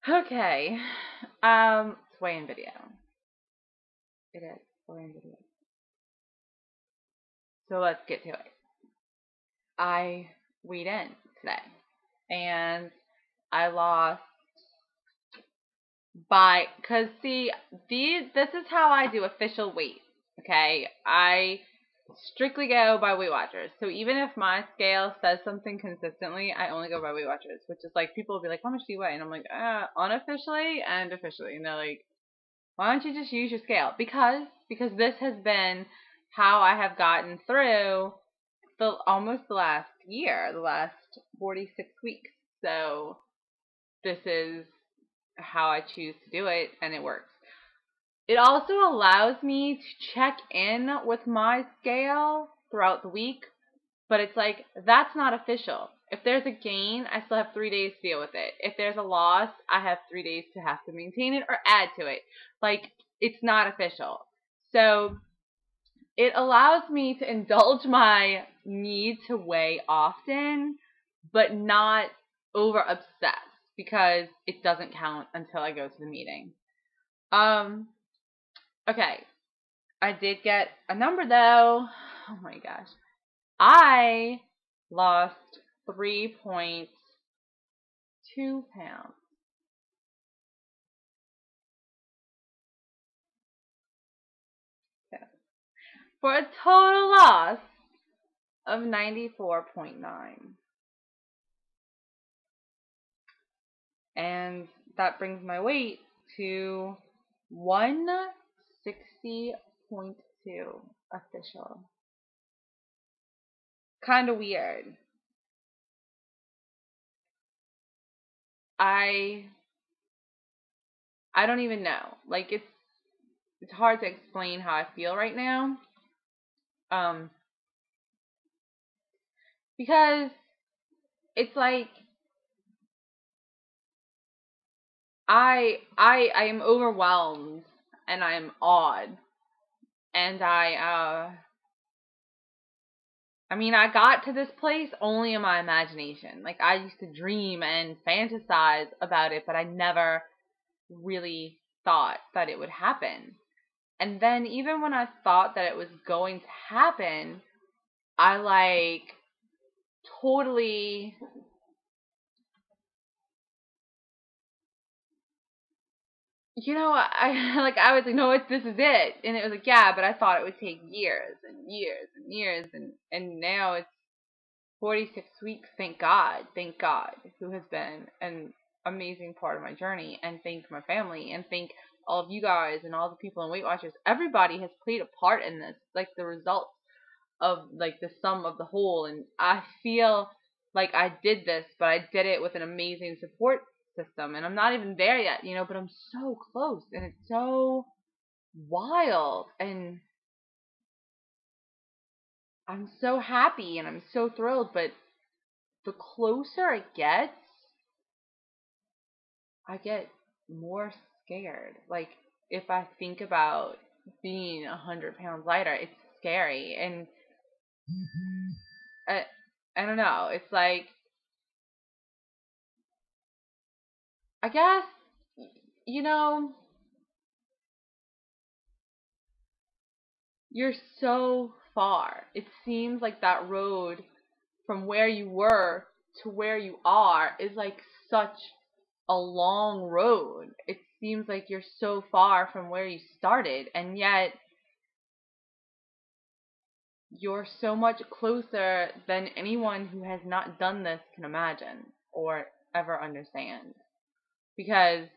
Okay. It's weigh-in video. It is weigh-in video. So let's get to it. I weighed in today, and I lost cause see, this is how I do official weight. Okay, I strictly go by Weight Watchers. So even if my scale says something consistently, I only go by Weight Watchers, which is like people will be like, "How much do you weigh?" And I'm like, unofficially and officially. And they're like, "Why don't you just use your scale?" Because this has been how I have gotten through almost the last year, the last 46 weeks. So this is how I choose to do it, and it works. It also allows me to check in with my scale throughout the week, but it's like, that's not official. If there's a gain, I still have 3 days to deal with it. If there's a loss, I have 3 days to have to maintain it or add to it. Like, it's not official. So it allows me to indulge my need to weigh often, but not over obsess because it doesn't count until I go to the meeting. Okay. I did get a number though. Oh my gosh. I lost 3.2 pounds. Yeah. For a total loss of 94.9. And that brings my weight to 160.2 official. Kind of weird. I I don't even know. Like it's hard to explain how I feel right now. Um because it's like I am overwhelmed and I am awed and I mean, I got to this place only in my imagination. Like, I used to dream and fantasize about it, but I never really thought that it would happen. And then, even when I thought that it was going to happen, I like totally, I like, I was like, no, this is it. And it was like, yeah, but I thought it would take years and years and years. And now it's 46 weeks, thank God, who has been an amazing part of my journey, and thank my family, and thank all of you guys and all the people in Weight Watchers. Everybody has played a part in this, like the results of like the sum of the whole. And I feel like I did this, but I did it with an amazing support system, and I'm not even there yet, but I'm so close, and it's so wild, and I'm so happy and I'm so thrilled, but the closer it gets, I get more scared. Like, if I think about being 100 pounds lighter, it's scary. And I, I don't know. It's like, I guess, you know, you're so far. It seems like that road from where you were to where you are is like such a long road. It seems like you're so far from where you started, and yet you're so much closer than anyone who has not done this can imagine or ever understand. Because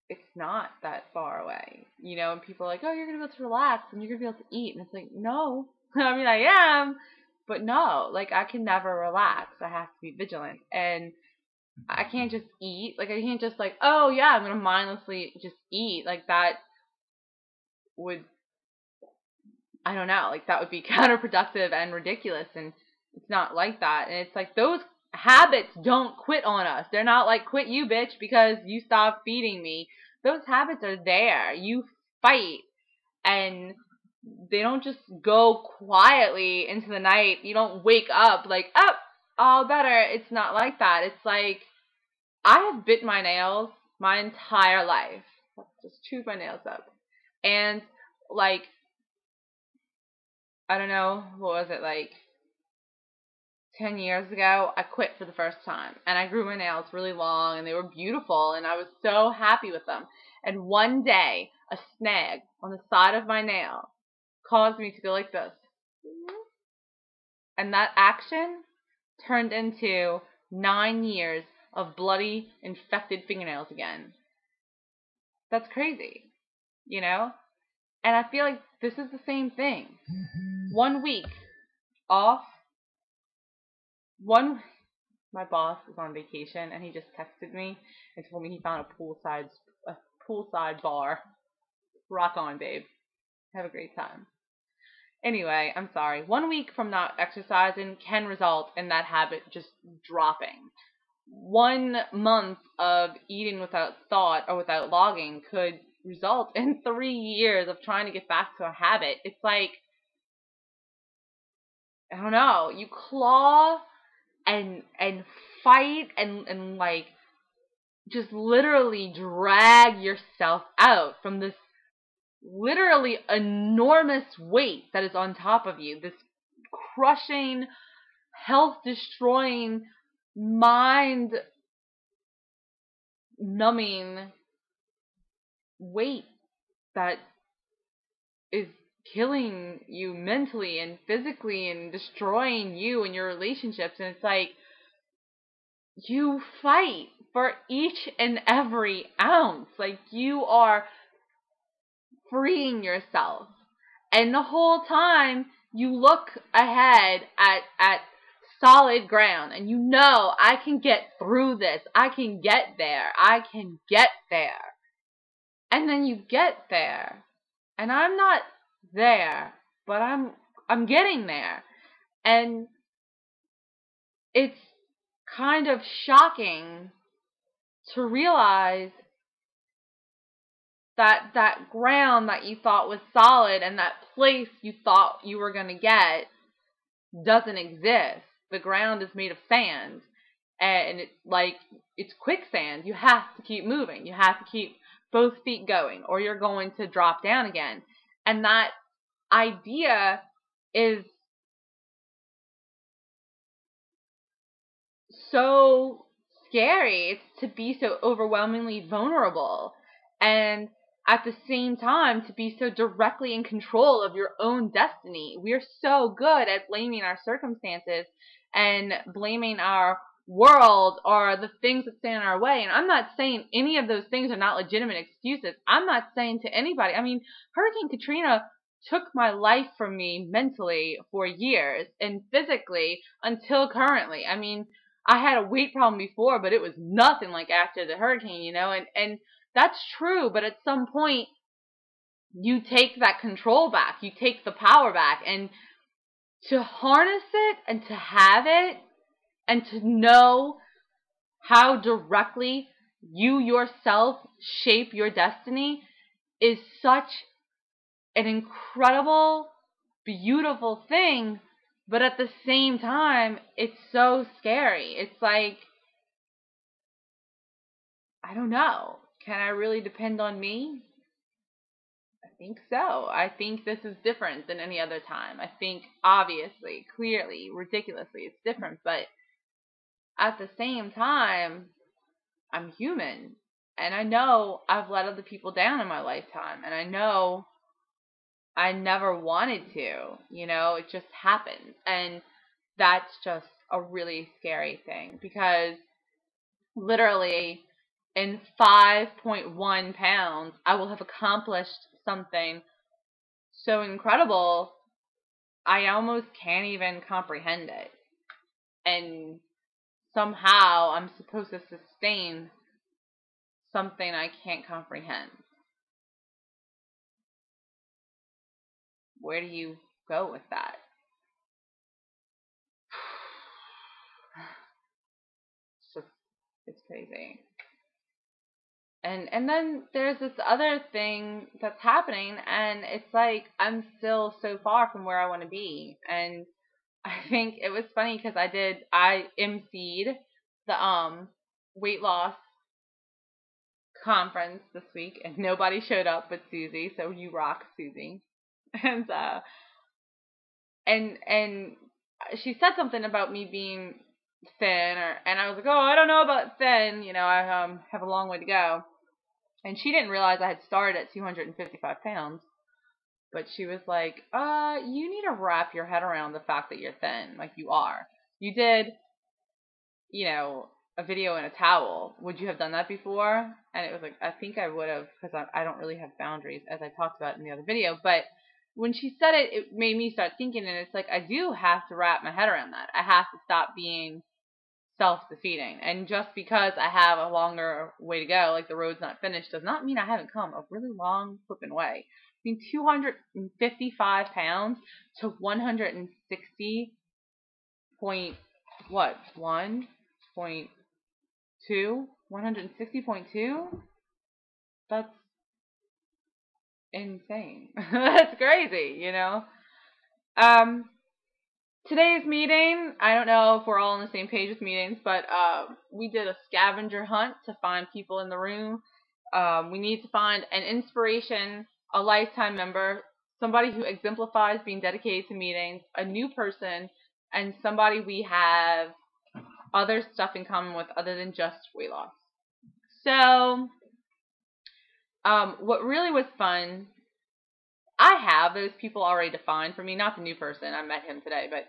it's not that far away. And people are like, oh, you're going to be able to relax and you're going to be able to eat. And it's like, no. I mean, I am, but no. Like, I can never relax. I have to be vigilant. And I can't just eat. Like, I can't just, like, oh, yeah, I'm going to mindlessly just eat. Like, that would, I don't know, like that would be counterproductive and ridiculous, and it's not like that. And it's like those habits don't quit on us. They're not like, quit you bitch because you stopped feeding me. Those habits are there. You fight, and they don't just go quietly into the night. You don't wake up like, oh, all better. It's not like that. It's like I have bit my nails my entire life. Just chewed my nails up. And, like, I don't know, what was it, like 10 years ago, I quit for the first time. And I grew my nails really long, and they were beautiful, and I was so happy with them. And one day, a snag on the side of my nail caused me to go like this. And that action turned into 9 years of bloody, infected fingernails again. That's crazy, you know? And I feel like this is the same thing. 1 week off. My boss was on vacation, and he just texted me and told me he found a poolside bar. Rock on, babe. Have a great time. Anyway, I'm sorry. 1 week from not exercising can result in that habit just dropping. 1 month of eating without thought or without logging could result in 3 years of trying to get back to a habit. It's like, I don't know, you claw and fight and like just literally drag yourself out from this literally enormous weight that is on top of you, this crushing, health destroying, mind numbing weight that is killing you mentally and physically and destroying you and your relationships. And it's like, you fight for each and every ounce. Like, you are freeing yourself. And the whole time you look ahead at solid ground, and you know, I can get through this. I can get there. I can get there. And then you get there. And I'm not there, but I'm getting there. And it's kind of shocking to realize that that ground that you thought was solid and that place you thought you were going to get doesn't exist. The ground is made of sand, and it's quicksand. You have to keep moving. You have to keep both feet going, or you're going to drop down again. And that idea is so scary. It's to be so overwhelmingly vulnerable, and at the same time to be so directly in control of your own destiny. We are so good at blaming our circumstances and blaming our world or the things that stand in our way. And I'm not saying any of those things are not legitimate excuses. I'm not saying to anybody. I mean, Hurricane Katrina took my life from me mentally for years and physically until currently. I mean, I had a weight problem before, but it was nothing like after the hurricane, you know, and that's true. But at some point, you take that control back, you take the power back, and to harness it and to have it and to know how directly you yourself shape your destiny is such an incredible, beautiful thing. But at the same time, it's so scary. It's like, I don't know. Can I really depend on me? I think so. I think this is different than any other time. I think obviously, clearly, ridiculously, it's different. But at the same time, I'm human. And I know I've let other people down in my lifetime. And I know I never wanted to. You know, it just happened. And that's just a really scary thing. Because literally, in 5.1 pounds, I will have accomplished something so incredible, I almost can't even comprehend it. And somehow I'm supposed to sustain something I can't comprehend. Where do you go with that? It's crazy. And then there's this other thing that's happening, and it's like I'm still so far from where I want to be. And I think it was funny because I emceed the weight loss conference this week, and nobody showed up but Susie, so you rock, Susie. And and she said something about me being thin, and I was like, oh, I don't know about thin, I have a long way to go. And she didn't realize I had started at 255 pounds, but she was like, you need to wrap your head around the fact that you're thin, like you are. You did, a video in a towel. Would you have done that before? And it was like, I think I would have, because I don't really have boundaries, as I talked about in the other video. But when she said it, it made me start thinking, and it's like, I do have to wrap my head around that. I have to stop being self-defeating. And just because I have a longer way to go, like the road's not finished, does not mean I haven't come a really long flipping way. I mean, 255 pounds to 160 point, what, 1.2? 160.2? That's insane. That's crazy, Today's meeting, I don't know if we're all on the same page with meetings, but we did a scavenger hunt to find people in the room. We need to find an inspiration, a lifetime member, somebody who exemplifies being dedicated to meetings, a new person, and somebody we have other stuff in common with other than just weight loss. So, what really was fun, I have those people already defined for me, not the new person, I met him today, but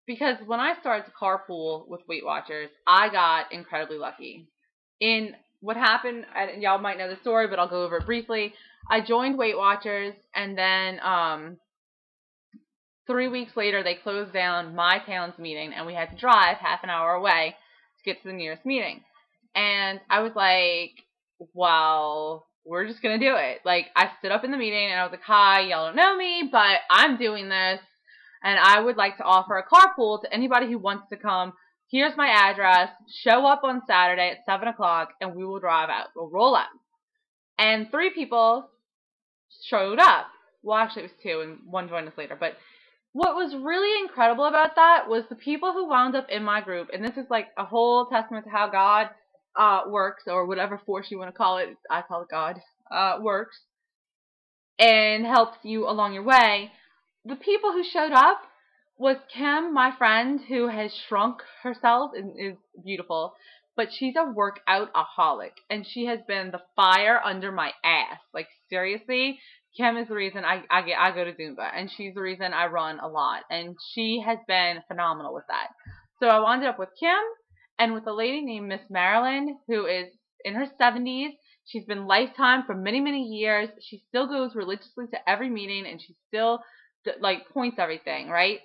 because when I started to carpool with Weight Watchers, I got incredibly lucky. In what happened, and y'all might know the story, but I'll go over it briefly. I joined Weight Watchers, and then 3 weeks later, they closed down my town's meeting, and we had to drive half an hour away to get to the nearest meeting. And I was like, well, we're just going to do it. Like, I stood up in the meeting, and I was like, hi, y'all don't know me, but I'm doing this, and I would like to offer a carpool to anybody who wants to come. Here's my address. Show up on Saturday at 7 o'clock, and we will drive out. We'll roll out. And 3 people showed up. Well, actually, it was 2, and 1 joined us later, but what was really incredible about that was the people who wound up in my group, and this is like a whole testament to how God works, or whatever force you want to call it, I call it God, works, and helps you along your way. The people who showed up was Kim, my friend, who has shrunk herself and is beautiful, but she's a workout-aholic, and she has been the fire under my ass. Like, seriously, Kim is the reason I go to Zumba, and she's the reason I run a lot, and she has been phenomenal with that. So I wound up with Kim and with a lady named Miss Marilyn, who is in her 70s. She's been lifetime for many, many years. She still goes religiously to every meeting, and she still like points everything, right?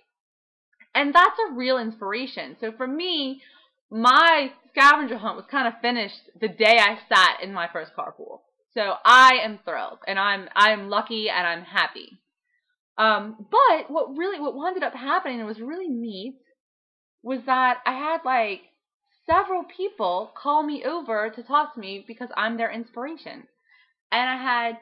And that's a real inspiration. So for me, my scavenger hunt was kind of finished the day I sat in my first carpool. So I am thrilled, and I'm lucky, and I'm happy. But what wound up happening, and was really neat, was that I had like several people call me over to talk to me because I'm their inspiration. And I had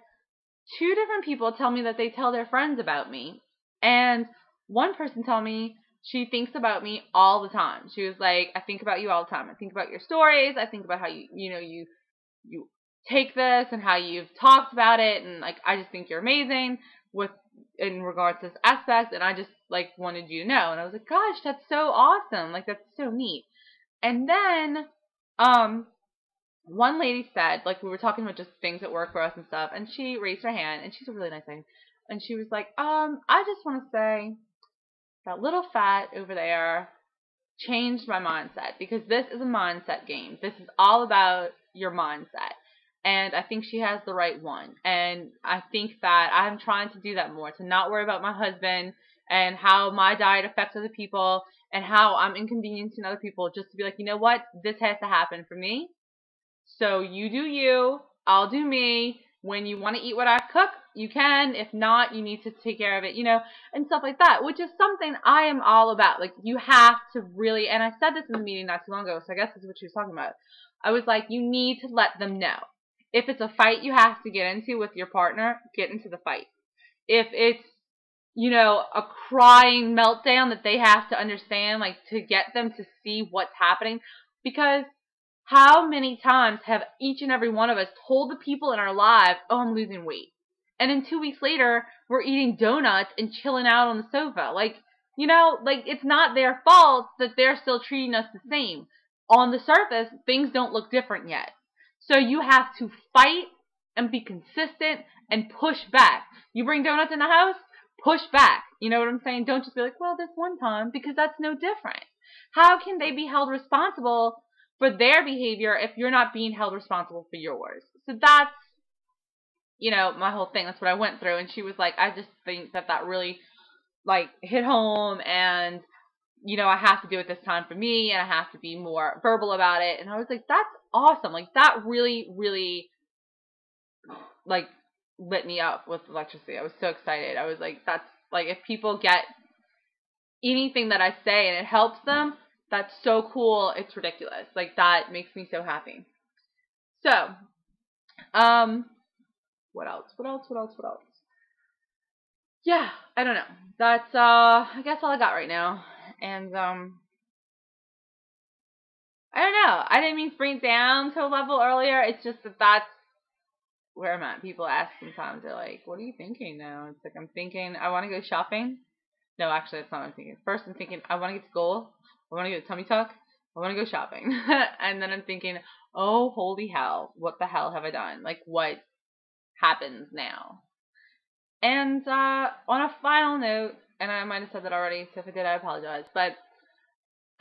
2 different people tell me that they tell their friends about me. And one person told me she thinks about me all the time. She was like, I think about you all the time. I think about your stories. I think about how you take this and how you've talked about it. And like, I just think you're amazing in regards to this aspect. And I just like wanted you to know. And I was like, gosh, that's so awesome. Like, that's so neat. And then, one lady said, like, we were talking about just things that work for us and stuff, and she raised her hand, and she's a really nice lady, and she was like, I just want to say that little fat over there changed my mindset, because this is a mindset game. This is all about your mindset, and I think she has the right one, and I think that I'm trying to do that more, to not worry about my husband and how my diet affects other people and how I'm inconveniencing other people, just to be like, you know what, this has to happen for me. So you do you, I'll do me. When you want to eat what I cook, you can. If not, you need to take care of it, and stuff like that, which is something I am all about. Like, you have to really, and I said this in the meeting not too long ago, so I guess this is what she was talking about. I was like, you need to let them know. If it's a fight you have to get into with your partner, get into the fight. If it's, a crying meltdown that they have to understand, like, to get them to see what's happening, because How many times have each and every one of us told the people in our lives, oh, I'm losing weight. And then 2 weeks later, we're eating donuts and chilling out on the sofa. Like, you know, like it's not their fault that they're still treating us the same. On the surface, things don't look different yet. So you have to fight and be consistent and push back. You bring donuts in the house, push back. You know what I'm saying? Don't just be like, well, this one time, because that's no different. How can they be held responsible for their behavior if you're not being held responsible for yours? So that's, you know, my whole thing. That's what I went through. And she was like, I just think that really, like, hit home. And, you know, I have to do it this time for me. And I have to be more verbal about it. And I was like, that's awesome. Like, that really, really, like, lit me up with electricity. I was so excited. I was like, that's, like, if people get anything that I say and it helps them, that's so cool. It's ridiculous. Like, that makes me so happy. So, what else? Yeah, I don't know. That's, I guess all I got right now. And, I don't know. I didn't mean to bring it down to a level earlier. It's just that's where I'm at. People ask sometimes, they're like, what are you thinking now? It's like, I'm thinking, I want to go shopping. No, actually, that's not what I'm thinking. First, I'm thinking, I want to get to goal. I want to get a tummy tuck. I want to go shopping. And then I'm thinking, oh, holy hell. What the hell have I done? Like, what happens now? And on a final note, and I might have said that already, so if I did, I apologize. But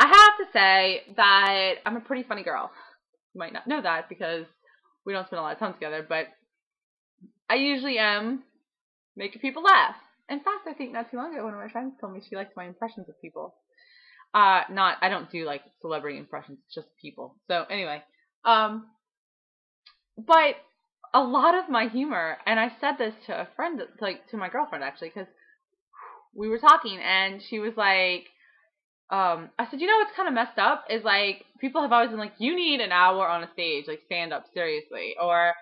I have to say that I'm a pretty funny girl. You might not know that because we don't spend a lot of time together, but I usually am making people laugh. In fact, I think not too long ago, one of my friends told me she liked my impressions of people. I don't do like celebrity impressions, just people. So anyway, but a lot of my humor, and I said this to a friend, like to my girlfriend actually, because we were talking and she was like, I said, you know what's kind of messed up is like people have always been like, you need an hour on a stage, like stand up seriously, or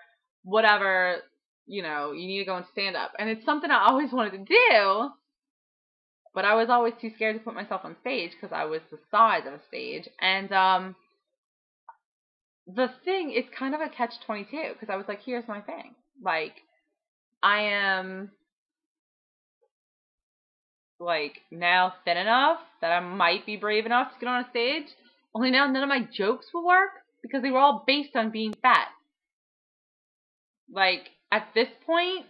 whatever, you know, you need to go and stand up. And it's something I always wanted to do, but I was always too scared to put myself on stage because I was the size of a stage. And the thing is kind of a catch-22 because I was like, here's my thing. Like, I am like now thin enough that I might be brave enough to get on a stage. Only now none of my jokes will work because they were all based on being fat. Like, at this point,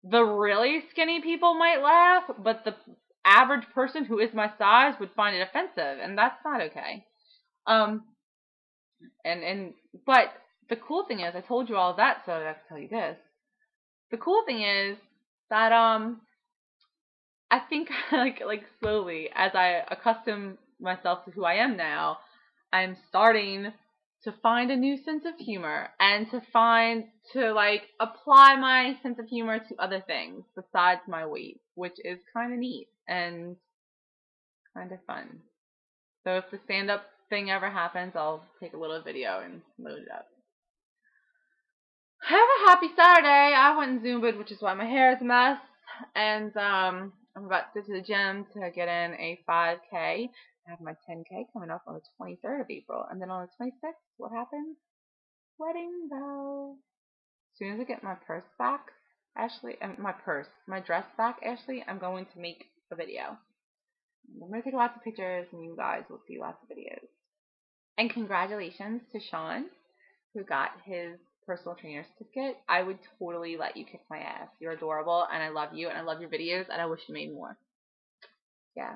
the really skinny people might laugh, but the average person who is my size would find it offensive, and that's not okay. But the cool thing is, I told you all of that, so I have to tell you this. The cool thing is that, I think, like slowly, as I accustom myself to who I am now, I'm starting to find a new sense of humor and to like apply my sense of humor to other things besides my weight, which is kind of neat and kind of fun. So if the stand-up thing ever happens, I'll take a little video and load it up. Have a happy Saturday. I went and Zumbaed, which is why my hair is a mess. And I'm about to go to the gym to get in a 5K. I have my 10K coming up on the 23rd of April. And then on the 26th, what happens? Wedding bell. As soon as I get my purse back, Ashley, my dress back, Ashley, I'm going to make a video. I'm going to take lots of pictures and you guys will see lots of videos. And congratulations to Sean, who got his personal trainer certificate. I would totally let you kick my ass. You're adorable and I love you and I love your videos and I wish you made more. Yeah.